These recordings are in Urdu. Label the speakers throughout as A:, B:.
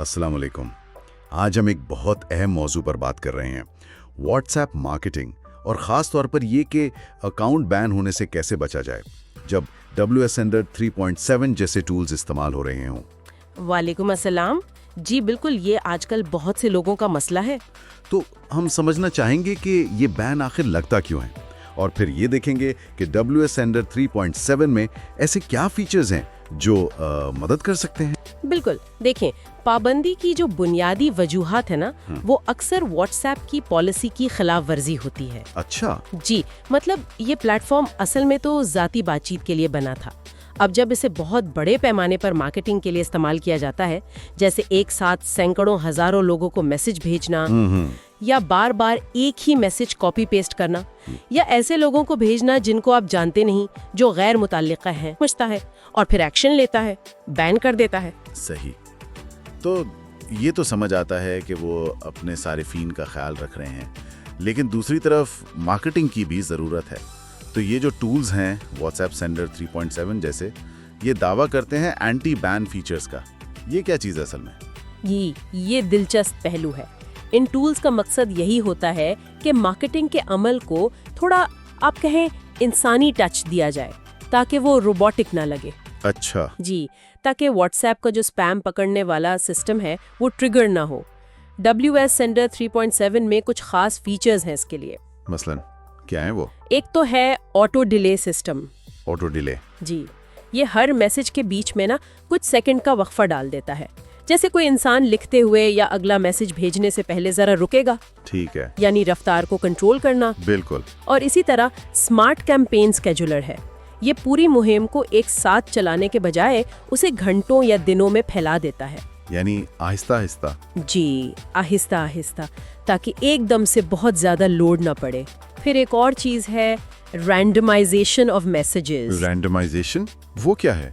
A: السلام علیکم۔ آج ہم ایک بہت اہم موضوع پر بات کر رہے ہیں، واٹس ایپ مارکیٹنگ، اور خاص طور پر یہ کہ اکاؤنٹ بین ہونے سے کیسے بچا جائے جب WS Sender 3.7 جیسے ٹولز استعمال ہو رہے ہوں۔
B: وعلیکم السلام۔ جی بالکل، یہ آج کل بہت سے لوگوں کا مسئلہ ہے۔
A: تو ہم سمجھنا چاہیں گے کہ یہ بین آخر لگتا کیوں ہے، اور پھر یہ دیکھیں گے کہ WS Sender 3.7 میں ایسے کیا فیچرز ہیں جو مدد کر سکتے ہیں۔
B: بالکل، دیکھیں، پابندی کی جو بنیادی وجوہات ہے نا، وہ اکثر واٹس ایپ کی پالیسی کی خلاف ورزی ہوتی ہے۔
A: اچھا،
B: جی مطلب یہ پلیٹ فارم اصل میں تو ذاتی بات چیت کے لیے بنا تھا۔ اب جب اسے بہت بڑے پیمانے پر مارکیٹنگ کے لیے استعمال کیا جاتا ہے، جیسے ایک ساتھ سینکڑوں ہزاروں لوگوں کو میسج بھیجنا، یا بار بار ایک ہی میسج کاپی پیسٹ کرنا، یا ایسے لوگوں کو بھیجنا جن کو آپ جانتے نہیں، جو غیر متعلقہ ہیں، سمجھتا ہے اور پھر ایکشن لیتا ہے، بین کر دیتا ہے۔
C: صحیح، تو یہ تو سمجھ آتا ہے کہ وہ اپنے صارفین کا خیال رکھ رہے ہیں، لیکن دوسری طرف مارکیٹنگ کی بھی ضرورت ہے۔ تو یہ جو ٹولز ہیں واٹس ایپ سینڈر 3.7 جیسے، یہ دعویٰ کرتے ہیں اینٹی بین فیچرز کا۔ یہ کیا چیز ہے اصل میں؟
B: یہ دلچسپ پہلو ہے۔ ان ٹولز کا مقصد یہی ہوتا ہے کہ مارکیٹنگ کے عمل کو تھوڑا آپ کہیں انسانی ٹچ دیا جائے، تاکہ وہ روبوٹک نہ لگے۔
C: اچھا،
B: جی، تاکہ واٹس ایپ کا جو اسپیم پکڑنے والا سسٹم ہے وہ ٹریگر نہ ہو۔ WS Sender 3.7 میں کچھ خاص فیچرز ہیں اس کے لیے۔
C: مثلاً کیا ہے وہ؟
B: ایک تو ہے auto delay system.
C: Auto delay?
B: جی، یہ ہر میسج کے بیچ میں نا کچھ سیکنڈ کا وقفہ ڈال دیتا ہے، جیسے کوئی انسان لکھتے ہوئے یا اگلا میسج بھیجنے سے پہلے ذرا رکے گا۔
C: ٹھیک ہے،
B: یعنی رفتار کو کنٹرول کرنا۔
C: بالکل۔
B: اور اسی طرح اسمارٹ کیمپین اسکیجولر ہے۔ یہ پوری مہم کو ایک ساتھ چلانے کے بجائے اسے گھنٹوں یا دنوں میں پھیلا دیتا ہے۔
C: یعنی آہستہ آہستہ؟
B: جی، آہستہ آہستہ، تاکہ ایک دم سے بہت زیادہ لوڈ نہ پڑے۔ پھر ایک اور چیز ہے رینڈمائزیشن آف میسیجز۔
C: رینڈمائزیشن وہ کیا ہے؟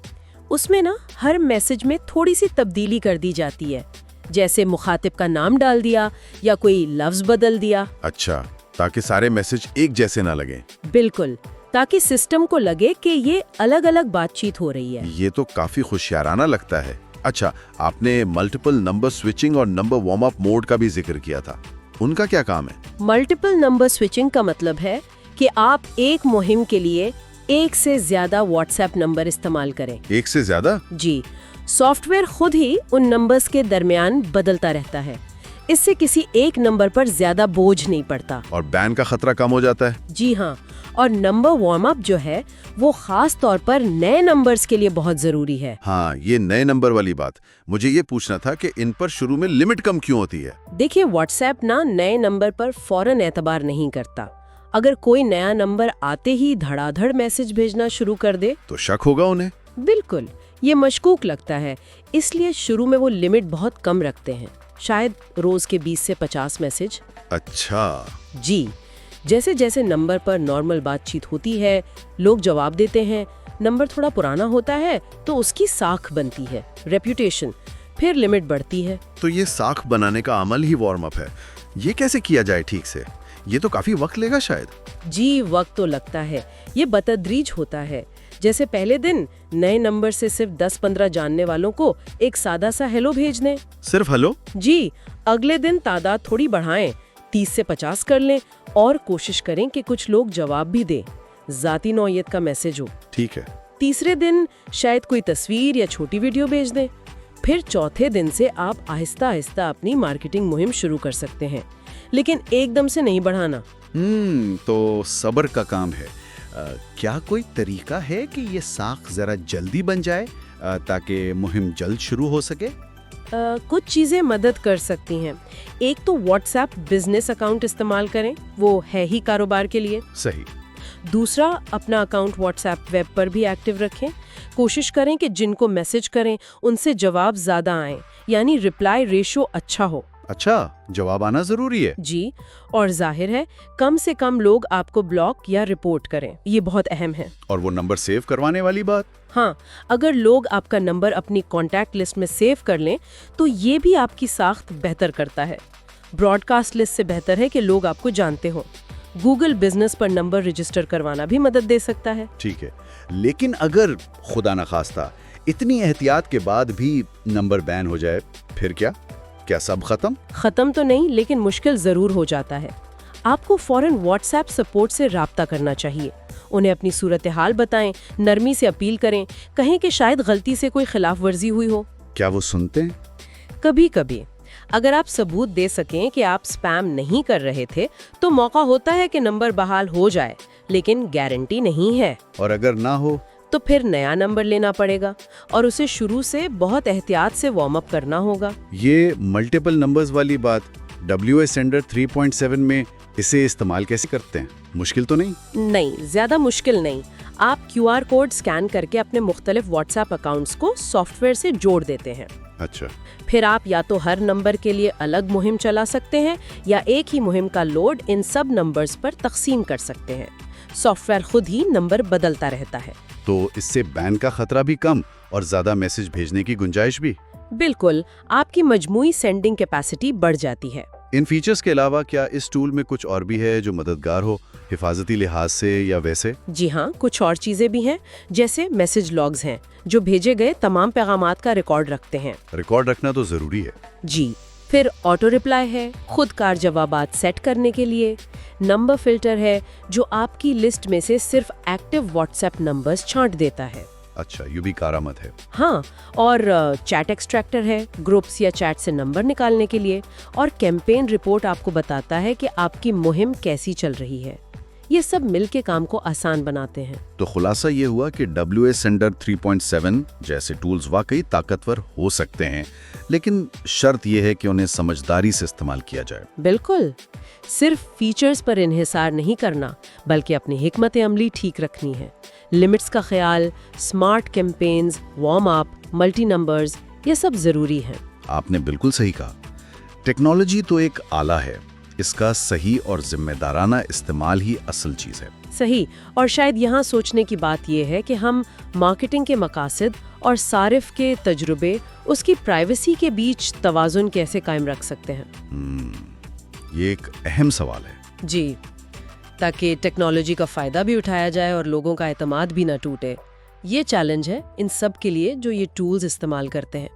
B: اس میں نا ہر میسج میں تھوڑی سی تبدیلی کر دی جاتی ہے، جیسے مخاطب کا نام ڈال دیا یا کوئی لفظ بدل دیا۔
C: اچھا، تاکہ سارے میسج ایک جیسے نہ لگیں۔
B: بالکل، تاکہ سسٹم کو لگے کہ یہ الگ الگ بات چیت ہو رہی ہے۔
C: یہ تو کافی ہوشیارانہ لگتا ہے۔ اچھا، آپ نے ملٹیپل نمبر سوئچنگ اور نمبر وارم اپ موڈ کا بھی ذکر کیا تھا، ان کا کیا کام ہے؟
B: ملٹیپل نمبر سوئچنگ کا مطلب ہے کہ آپ ایک مہم کے لیے ایک سے زیادہ واٹس ایپ نمبر استعمال کریں۔
C: ایک سے زیادہ؟
B: جی، سافٹ ویئر خود ہی ان نمبرز کے درمیان بدلتا رہتا ہے۔ اس سے کسی ایک نمبر پر زیادہ بوجھ نہیں پڑتا،
C: اور بین کا خطرہ کم ہو جاتا ہے۔
B: جی ہاں، اور نمبر وارم اپ جو ہے وہ خاص طور پر نئے نمبرز کے لیے بہت ضروری ہے۔
C: ہاں، یہ نئے نمبر والی بات مجھے یہ پوچھنا تھا کہ ان پر شروع میں لمٹ کم کیوں ہوتی ہے؟
B: دیکھیے، واٹس ایپ نا نئے نمبر پر فوراً اعتبار نہیں کرتا۔ اگر کوئی نیا نمبر آتے ہی دھڑا دھڑ میسج بھیجنا شروع کر دے
C: تو شک ہوگا انہیں۔
B: بالکل، یہ مشکوک لگتا ہے، اس لیے شروع میں وہ لمٹ بہت کم رکھتے ہیں، شاید روز کے 20 سے 50 میسج۔
C: اچھا،
B: جی، جیسے جیسے نمبر پر نارمل بات چیت ہوتی ہے، لوگ جواب دیتے ہیں، نمبر تھوڑا پرانا ہوتا ہے تو اس کی ساکھ بنتی ہے، ریپیوٹیشن، پھر لمٹ بڑھتی ہے۔
C: تو یہ ساکھ بنانے کا عمل ہی وارم اپ ہے۔ یہ کیسے کیا جائے ٹھیک سے؟ یہ تو کافی وقت لے گا شاید۔
B: جی، وقت تو لگتا ہے، یہ بتدریج ہوتا ہے۔ جیسے پہلے دن نئے نمبر سے صرف 10-15 جاننے والوں کو ایک سادہ سا ہیلو بھیج دیں۔
C: صرف ہلو؟
B: جی، اگلے دن تعداد تھوڑی بڑھائیں، 30 سے 50 کر لیں، اور کوشش کریں کہ کچھ لوگ جواب بھی دیں، ذاتی نوعیت کا میسج ہو۔
C: ٹھیک ہے۔
B: تیسرے دن شاید کوئی تصویر یا چھوٹی ویڈیو بھیج دیں۔ پھر چوتھے دن سے آپ آہستہ آہستہ اپنی مارکیٹنگ مہم شروع کر سکتے ہیں، لیکن ایک دم سے نہیں بڑھانا۔
D: تو صبر کا کام ہے۔ کیا کوئی طریقہ ہے کہ یہ ساکھ ذرا جلدی بن جائے تاکہ مہم جلد شروع ہو سکے؟
B: کچھ چیزیں مدد کر سکتی ہیں۔ ایک تو واٹس ایپ بزنس اکاؤنٹ استعمال کریں، وہ ہے ہی کاروبار کے لیے۔
D: صحیح۔
B: دوسرا، اپنا اکاؤنٹ واٹس ایپ ویب پر بھی ایکٹیو رکھیں۔ کوشش کریں کہ جن کو میسج کریں ان سے جواب زیادہ آئیں، یعنی رپلائی ریشو اچھا ہو۔
D: اچھا، جواب آنا ضروری ہے۔
B: جی، اور ظاہر ہے کم سے کم لوگ آپ کو بلاک یا رپورٹ کریں، یہ بہت اہم ہے۔
D: اور وہ نمبر سیو کروانے والی بات؟
B: ہاں، اگر لوگ آپ کا نمبر اپنی کانٹیکٹ لسٹ میں سیو کر لیں تو یہ بھی آپ کی ساخت بہتر کرتا ہے۔ براڈ کاسٹ لسٹ سے بہتر ہے کہ لوگ آپ کو جانتے ہوں۔ گوگل بزنس پر نمبر رجسٹر کروانا بھی مدد دے سکتا ہے۔
D: ٹھیک ہے، لیکن اگر خدا نخواستہ اتنی احتیاط کے بعد بھی نمبر بین ہو جائے پھر کیا سب ختم؟
B: ختم تو نہیں، لیکن مشکل ضرور ہو جاتا ہے۔ آپ کو فوراً واٹس ایپ سپورٹ سے رابطہ کرنا چاہیے، انہیں اپنی صورتحال بتائیں، نرمی سے اپیل کریں، کہیں کہ شاید غلطی سے کوئی خلاف ورزی ہوئی ہو۔
D: کیا وہ سنتے ہیں؟
B: کبھی کبھی اگر آپ ثبوت دے سکیں کہ آپ سپیم نہیں کر رہے تھے تو موقع ہوتا ہے کہ نمبر بحال ہو جائے، لیکن گارنٹی نہیں ہے۔
D: اور اگر نہ ہو
B: تو پھر نیا نمبر لینا پڑے گا اور اسے شروع سے بہت احتیاط سے وارم اپ کرنا ہوگا۔
D: یہ ملٹیپل نمبرز والی بات WS Sender 3.7 میں اسے استعمال کیسے کرتے ہیں؟ مشکل تو نہیں؟
B: نہیں، زیادہ مشکل نہیں۔ آپ QR کوڈ سکین کر کے اپنے مختلف واٹس ایپ اکاؤنٹس کو سافٹ ویئر سے جوڑ دیتے ہیں۔
D: اچھا،
B: پھر آپ یا تو ہر نمبر کے لیے الگ مہم چلا سکتے ہیں یا ایک ہی مہم کا لوڈ ان سب نمبرز پر تقسیم کر سکتے ہیں۔ سافٹ ویئر خود ہی نمبر بدلتا رہتا ہے۔
D: تو اس سے بین کا خطرہ بھی کم اور زیادہ میسج بھیجنے کی گنجائش بھی؟
B: بالکل، آپ کی مجموعی سینڈنگ کیپیسٹی بڑھ جاتی ہے۔
D: ان فیچرز کے علاوہ کیا اس ٹول میں کچھ اور بھی ہے جو مددگار ہو حفاظتی لحاظ سے یا ویسے؟
B: جی ہاں، کچھ اور چیزیں بھی ہیں، جیسے میسج لاگز ہیں جو بھیجے گئے تمام پیغامات کا ریکارڈ رکھتے ہیں۔
D: ریکارڈ رکھنا تو ضروری ہے۔
B: جی، پھر آٹو ریپلائی ہے، خود کار جوابات سیٹ کرنے کے لیے۔ نمبر فلٹر ہے جو آپ کی لسٹ میں سے صرف ایکٹیو واٹس ایپ نمبرز چھانٹ دیتا ہے۔
D: اچھا، یہ بھی کارآمد ہے۔
B: ہاں، اور چیٹ ایکسٹریکٹر ہے گروپس یا چیٹ سے نمبر نکالنے کے لیے، اور کیمپین رپورٹ آپ کو بتاتا ہے کہ آپ کی مہم کیسی چل رہی ہے۔ یہ سب مل کے کام کو آسان بناتے ہیں۔
C: تو خلاصہ یہ ہوا کہ WS Sender 3.7 جیسے ٹولز واقعی طاقتور ہو سکتے ہیں، لیکن شرط یہ ہے کہ انہیں سمجھداری سے استعمال کیا جائے۔
B: بالکل، صرف فیچرز پر انحصار نہیں کرنا بلکہ اپنی حکمت عملی ٹھیک رکھنی ہے۔ لمٹس کا خیال، smart campaigns, warm up, multi numbers, یہ سب ضروری ہیں۔
C: آپ نے بالکل صحیح کہا۔ ٹیکنالوجی تو ایک آلہ ہے، اس کا صحیح اور ذمہ دارانہ استعمال ہی اصل چیز ہے۔
B: صحیح، اور شاید یہاں سوچنے کی بات یہ ہے کہ ہم مارکیٹنگ کے مقاصد اور صارف کے تجربے، اس کی پرائیویسی کے بیچ توازن کیسے قائم رکھ سکتے ہیں۔
C: یہ ایک اہم سوال ہے۔
B: جی، تاکہ ٹیکنالوجی کا فائدہ بھی اٹھایا جائے اور لوگوں کا اعتماد بھی نہ ٹوٹے۔ یہ چیلنج ہے ان سب کے لیے جو یہ ٹولز استعمال کرتے ہیں۔